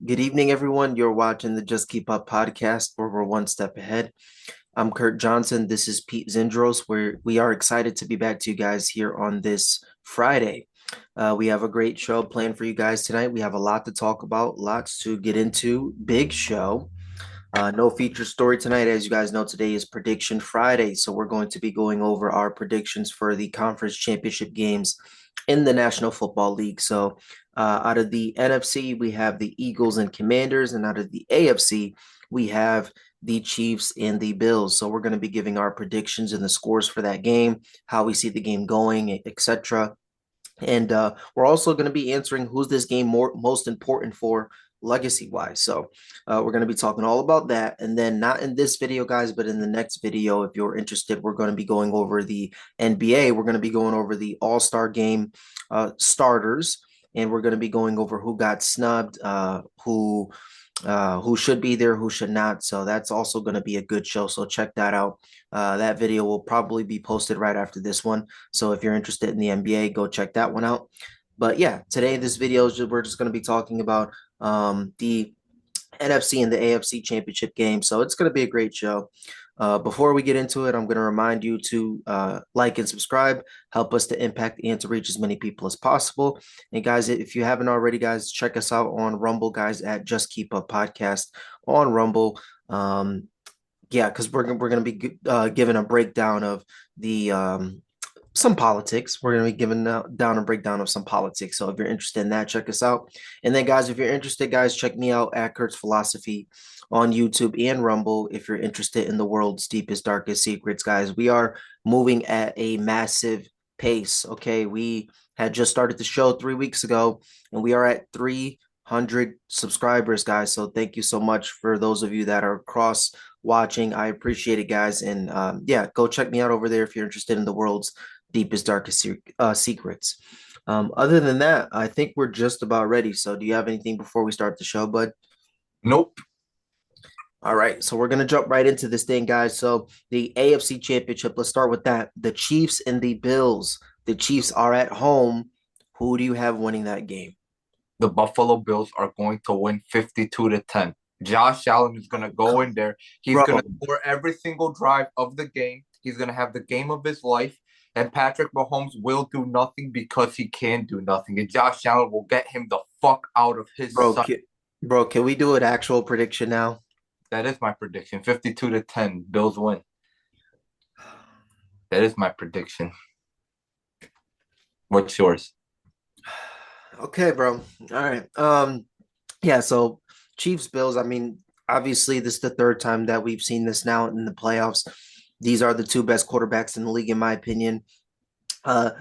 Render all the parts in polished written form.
Good evening, everyone. You're watching the Just Keep Up podcast, where we're one step ahead. I'm Kurt Johnson. This is Pete Zindros, where we are excited to be back to you guys here on this Friday. We have a great show planned for you guys tonight. We have a lot to talk about, lots to get into. Big show. No feature story tonight. As you guys know, today is Prediction Friday. So we're going to be going over our predictions for the conference championship games in the National Football League. So out of the NFC, we have the Eagles and Commanders, and out of the AFC, we have the Chiefs and the Bills. So we're going to be giving our predictions and the scores for that game, how we see the game going, etc. And we're also going to be answering who's this game most important for legacy wise. So we're going to be talking all about that. And then not in this video, guys, but in the next video, if you're interested, we're going to be going over the NBA. We're going to be going over the All-Star game starters. And we're going to be going over who got snubbed, who should be there, who should not. So that's also going to be a good show. So check that out. That video will probably be posted right after this one. So if you're interested in the NBA, go check that one out. But yeah, today this video is we're just going to be talking about the NFC and the AFC Championship game. So it's going to be a great show. Before we get into it, I'm going to remind you to like and subscribe, help us to impact and to reach as many people as possible. And guys, if you haven't already, guys, check us out on Rumble, guys, at Just Keep Up Podcast on Rumble. Yeah, because we're gonna be giving a breakdown of the some politics. We're going to be giving down a breakdown of some politics. So if you're interested in that, check us out. And then, guys, if you're interested, guys, check me out at Kurt's Philosophy on YouTube and Rumble. If you're interested in the world's deepest, darkest secrets, guys, we are moving at a massive pace. Okay. We had just started the show 3 weeks ago, and we are at 300 subscribers, guys. So thank you so much for those of you that are cross watching. I appreciate it, guys. And yeah, go check me out over there if you're interested in the world's deepest, darkest secrets. Other than that, I think we're just about ready. So, do you have anything before we start the show, bud? Nope. All right, so we're gonna jump right into this thing, guys. So, the AFC Championship. Let's start with that. The Chiefs and the Bills. The Chiefs are at home. Who do you have winning that game, The Buffalo Bills are going to win 52 to 10. Josh Allen is going to go in there. He's bro? going to score every single drive of the game. He's going to have the game of his life. And Patrick Mahomes will do nothing because he can do nothing. And Josh Allen will get him the fuck out of his Bro, sight. can, bro, can we do an actual prediction now? That is my prediction. 52 to 10. Bills win. That is my prediction. What's yours? Okay, bro. All right. Yeah, so Chiefs Bills, I mean, obviously this is the third time that we've seen this now in the playoffs. These are the two best quarterbacks in the league, in my opinion. Uh,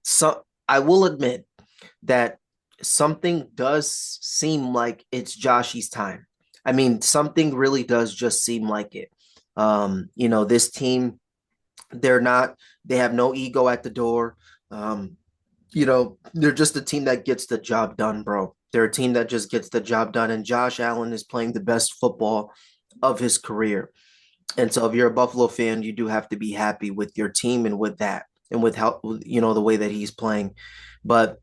so I will admit that something does seem like it's Joshy's time. I mean, something really does just seem like it. This team, they're not, they have no ego at the door. Um, they're just a team that gets the job done, bro. They're a team that just gets the job done. And Josh Allen is playing the best football of his career. And so if you're a Buffalo fan, you do have to be happy with your team and with that and with how, the way that he's playing. But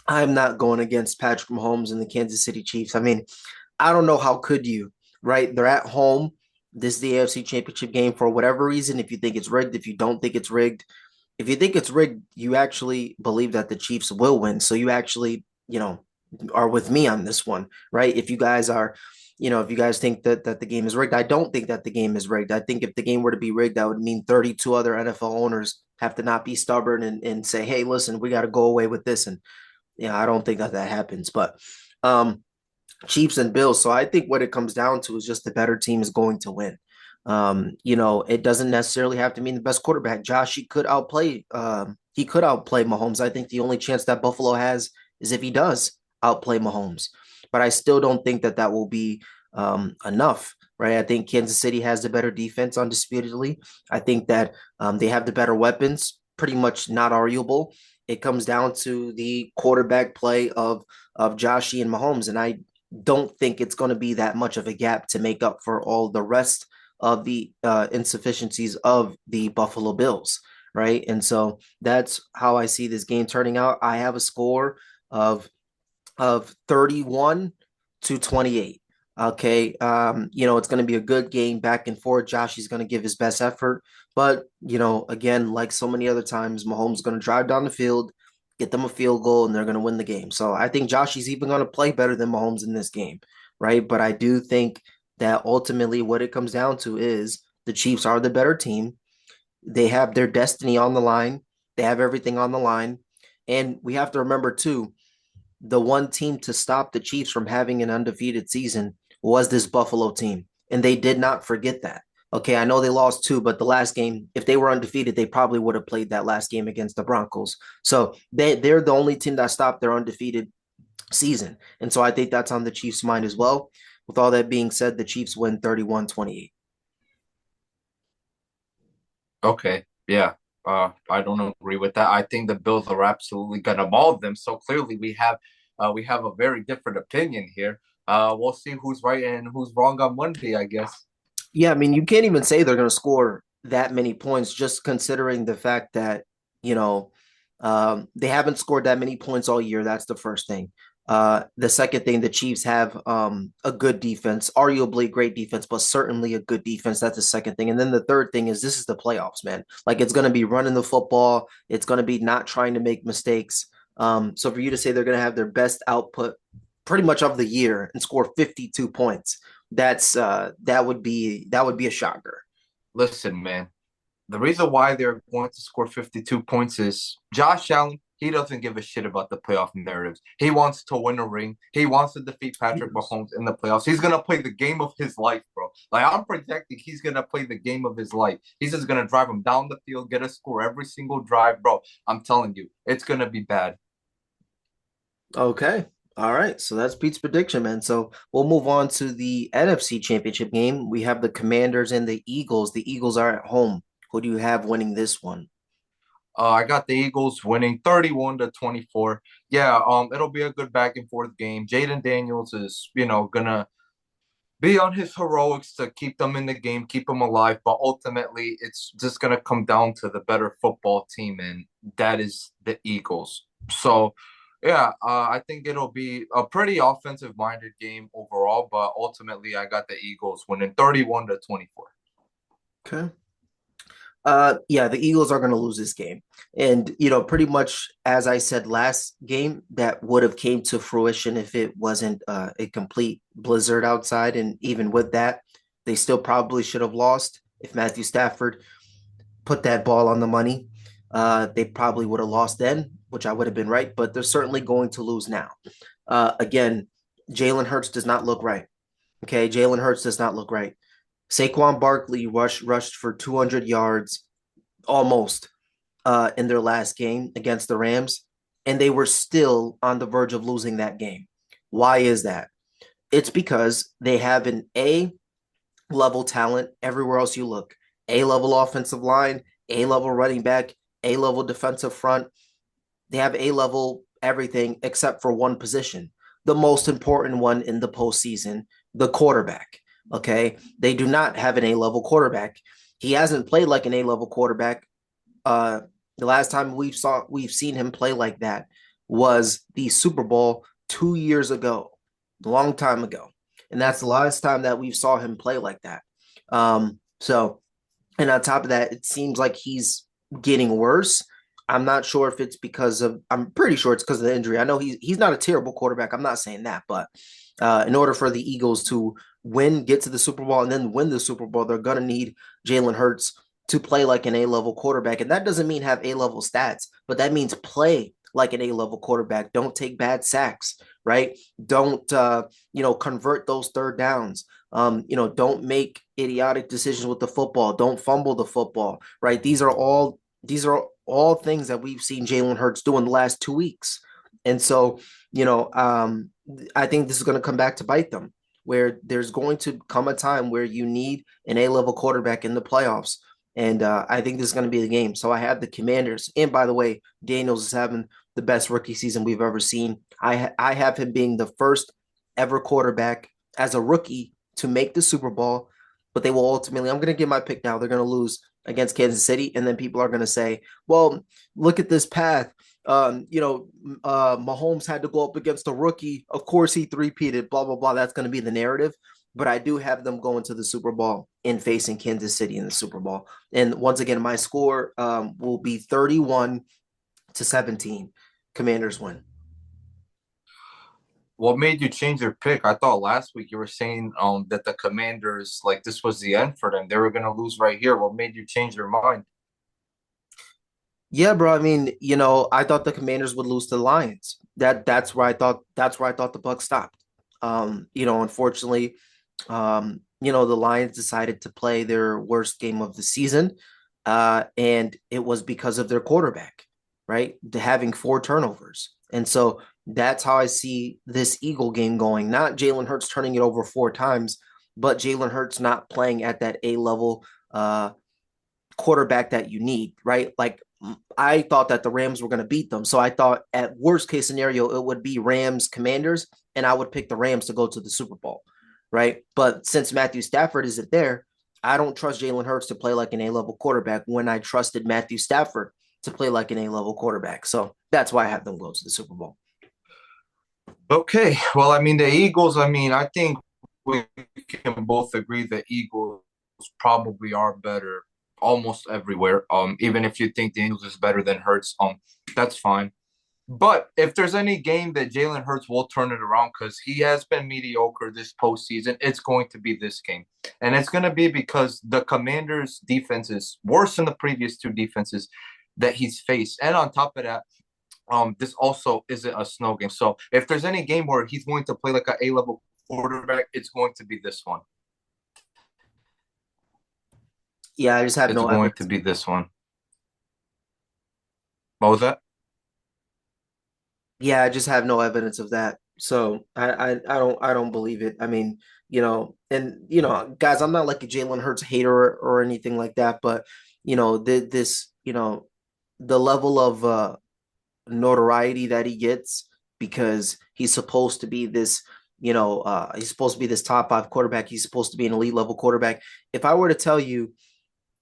I'm not going against Patrick Mahomes and the Kansas City Chiefs. I mean, I don't know how could you, right? They're at home. This is the AFC Championship game for whatever reason. If you think it's rigged, if you don't think it's rigged, if you think it's rigged, you actually believe that the Chiefs will win. So you actually, are with me on this one, right? If you guys are, if you guys think that the game is rigged, I don't think that the game is rigged. I think if the game were to be rigged, that would mean 32 other NFL owners have to not be stubborn and say, hey, listen, we got to go away with this. And I don't think that happens. But Chiefs and Bills. So I think what it comes down to is just the better team is going to win. It doesn't necessarily have to mean the best quarterback. Josh, he could outplay Mahomes. I think the only chance that Buffalo has is if he does outplay Mahomes. But I still don't think that will be enough, right? I think Kansas City has the better defense, undisputedly. I think that they have the better weapons, pretty much not arguable. It comes down to the quarterback play of Joshy and Mahomes, and I don't think it's going to be that much of a gap to make up for all the rest of the insufficiencies of the Buffalo Bills, right? And so that's how I see this game turning out. I have a score of 31 to 28. Okay. It's going to be a good game back and forth. Josh is going to give his best effort. But, again, like so many other times, Mahomes is going to drive down the field, get them a field goal, and they're going to win the game. So I think Josh is even going to play better than Mahomes in this game, right? But I do think that ultimately what it comes down to is the Chiefs are the better team. They have their destiny on the line, they have everything on the line. And we have to remember, too, the one team to stop the Chiefs from having an undefeated season was this Buffalo team. And they did not forget that. Okay, I know they lost two, but the last game, if they were undefeated, they probably would have played that last game against the Broncos. So they're the only team that stopped their undefeated season. And so I think that's on the Chiefs' mind as well. With all that being said, the Chiefs win 31-28. Okay, yeah. I don't agree with that. I think the Bills are absolutely gonna maul them. So clearly we have a very different opinion here. We'll see who's right and who's wrong on Monday, I guess. Yeah, I mean, you can't even say they're going to score that many points, just considering the fact that, you know, they haven't scored that many points all year. That's the first thing. The second thing, the Chiefs have a good defense, arguably great defense, but certainly a good defense. That's the second thing. And then the third thing is this is the playoffs, man. Like it's going to be running the football. It's going to be not trying to make mistakes. So for you to say they're going to have their best output pretty much of the year and score 52 points, that would be a shocker. Listen, man. The reason why they're going to score 52 points is Josh Allen. He doesn't give a shit about the playoff narratives. He wants to win a ring. He wants to defeat Patrick Mahomes in the playoffs. He's gonna play the game of his life, bro. Like I'm projecting, he's gonna play the game of his life. He's just gonna drive him down the field, get a score every single drive, bro. I'm telling you, it's gonna be bad. Okay. All right. So that's Pete's prediction, man. So we'll move on to the NFC Championship game. We have the Commanders and the Eagles. The Eagles are at home. Who do you have winning this one? I got the Eagles winning 31-24. Yeah, it'll be a good back and forth game. Jaden Daniels is, gonna be on his heroics to keep them in the game, keep them alive. But ultimately, it's just going to come down to the better football team, and that is the Eagles. So, yeah, I think it'll be a pretty offensive minded game overall. But ultimately, I got the Eagles winning 31-24. Okay. Yeah, the Eagles are going to lose this game. And, pretty much as I said last game, that would have came to fruition if it wasn't a complete blizzard outside. And even with that, they still probably should have lost if Matthew Stafford put that ball on the money. They probably would have lost then, which I would have been right, but they're certainly going to lose now. Again, Jalen Hurts does not look right. Okay, Jalen Hurts does not look right. Saquon Barkley rushed for 200 yards almost in their last game against the Rams, and they were still on the verge of losing that game. Why is that? It's because they have an A level talent everywhere else you look. A level offensive line, A level running back, A level defensive front. They have A level everything except for one position, the most important one in the postseason, the quarterback. Okay. They do not have an A level quarterback. He hasn't played like an A level quarterback. Uh, the last time we've seen him play like that was the Super Bowl 2 years ago, a long time ago. And that's the last time that we saw him play like that. So, and on top of that, it seems like he's getting worse. I'm not sure if it's because of, I'm pretty sure it's because of the injury. I know he's not a terrible quarterback. I'm not saying that, but in order for the Eagles to win, get to the Super Bowl, and then win the Super Bowl, they're going to need Jalen Hurts to play like an A-level quarterback. And that doesn't mean have A-level stats, but that means play like an A-level quarterback. Don't take bad sacks, right? Don't, convert those third downs. Don't make idiotic decisions with the football. Don't fumble the football, right? These are all things that we've seen Jalen Hurts do in the last 2 weeks. And so, I think this is going to come back to bite them, where there's going to come a time where you need an A-level quarterback in the playoffs. And I think this is going to be the game. So I have the Commanders. And by the way, Daniels is having the best rookie season we've ever seen. I have him being the first ever quarterback as a rookie to make the Super Bowl. But they will ultimately, I'm going to give my pick now. They're going to lose against Kansas City, and then people are going to say, "Well, look at this path. Mahomes had to go up against a rookie. Of course, he three-peated. Blah blah blah." That's going to be the narrative. But I do have them going to the Super Bowl and facing Kansas City in the Super Bowl. And once again, my score will be 31-17. Commanders win. What made you change your pick? I thought last week you were saying that the Commanders, like, this was the end for them. They were gonna lose right here. What made you change your mind? Yeah, bro. I mean, I thought the Commanders would lose to the Lions. That's where I thought the buck stopped. Unfortunately, the Lions decided to play their worst game of the season. And it was because of their quarterback, right? Having four turnovers. And so that's how I see this Eagle game going. Not Jalen Hurts turning it over four times, but Jalen Hurts not playing at that A level quarterback that you need, right? Like I thought that the Rams were going to beat them. So I thought at worst case scenario, it would be Rams Commanders, and I would pick the Rams to go to the Super Bowl, right? But since Matthew Stafford isn't there, I don't trust Jalen Hurts to play like an A-level quarterback when I trusted Matthew Stafford to play like an A-level quarterback. So that's why I have them go to the Super Bowl. Okay, well, I mean, the Eagles, I mean, I think we can both agree the Eagles probably are better almost everywhere. Even if you think the Eagles is better than Hurts, that's fine. But if there's any game that Jalen Hurts will turn it around because he has been mediocre this postseason, it's going to be this game. And it's going to be because the Commanders' defense is worse than the previous two defenses that he's faced. And on top of that, this also isn't a snow game. So if there's any game where he's going to play like an A-level quarterback, it's going to be this one. Yeah, I just have It's no going to evidence. be this one. What was that? Yeah, I just have no evidence of that. So I don't believe it. I mean, guys, I'm not like a Jalen Hurts hater or anything like that, but the level of notoriety that he gets because he's supposed to be this top five quarterback. He's supposed to be an elite level quarterback. If I were to tell you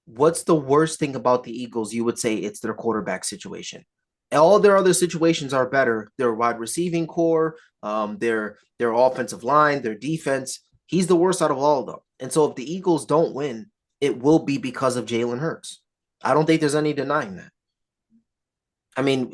what's the worst thing about the Eagles, you would say it's their quarterback situation. All their other situations are better. Their wide receiving core, their offensive line, their defense. He's the worst out of all of them. And so if the Eagles don't win, it will be because of Jalen Hurts. I don't think there's any denying that. I mean,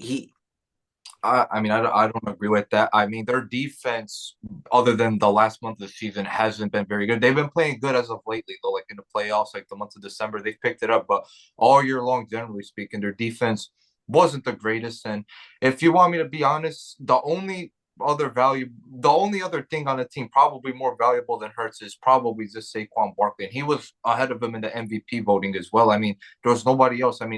I don't agree with that. I mean, their defense, other than the last month of the season, hasn't been very good. They've been playing good as of lately, though. Like in the playoffs, like the month of December, they've picked it up. But all year long, generally speaking, their defense wasn't the greatest. And if you want me to be honest, the only other thing on the team probably more valuable than Hurts is probably just Saquon Barkley. And he was ahead of him in the MVP voting as well. I mean, there was nobody else. Some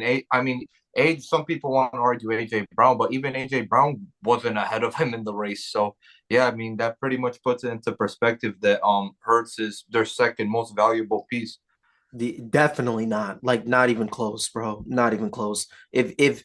people want to argue AJ Brown, but even AJ Brown wasn't ahead of him in the race. So yeah, I mean that pretty much puts it into perspective that Hurts is their second most valuable piece. definitely not. Like not even close, bro. Not even close. If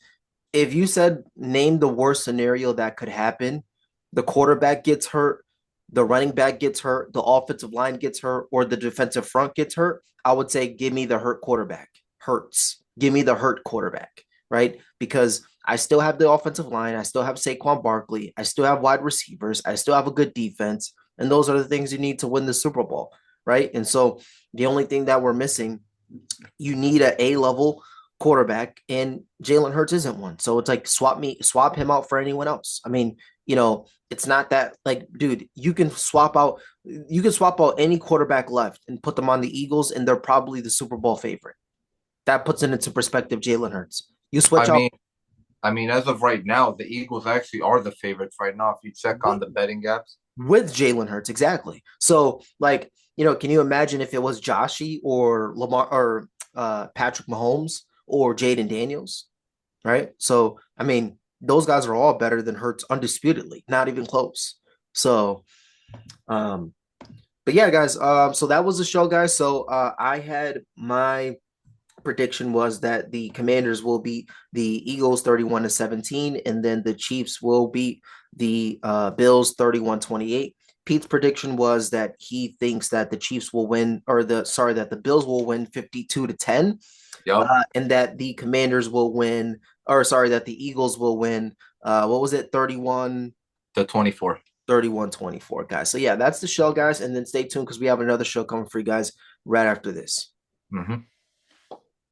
you said name the worst scenario that could happen, the quarterback gets hurt, the running back gets hurt, the offensive line gets hurt, or the defensive front gets hurt, I would say give me the hurt quarterback. Hurts. Give me the hurt quarterback, right? Because I still have the offensive line, I still have Saquon Barkley, I still have wide receivers, I still have a good defense, and those are the things you need to win the Super Bowl, right? And so the only thing that we're missing, you need an A level quarterback, and Jalen Hurts isn't one. So it's like swap him out for anyone else. I mean, it's not that like, dude, you can swap out any quarterback left and put them on the Eagles, and they're probably the Super Bowl favorite. That puts it into perspective, Jalen Hurts. You I switch out mean, as of right now, the Eagles actually are the favorites right now. If you check on with, the betting gaps, with Jalen Hurts, exactly. So, like, can you imagine if it was Joshy or Lamar or Patrick Mahomes or Jaden Daniels? Right? So, I mean, those guys are all better than Hurts undisputedly, not even close. So, um, but yeah, guys, so that was the show, guys. So, I had my prediction was that the Commanders will beat the Eagles 31-17, and then the Chiefs will beat the Bills 31-28. Pete's prediction was that he thinks that the Chiefs will win, that the Bills will win 52-10. Yep. and that the Commanders will win, or sorry, that the Eagles will win. What was it? 24. 31-24, guys. So yeah, that's the show, guys. And then stay tuned because we have another show coming for you guys right after this. Mm-hmm.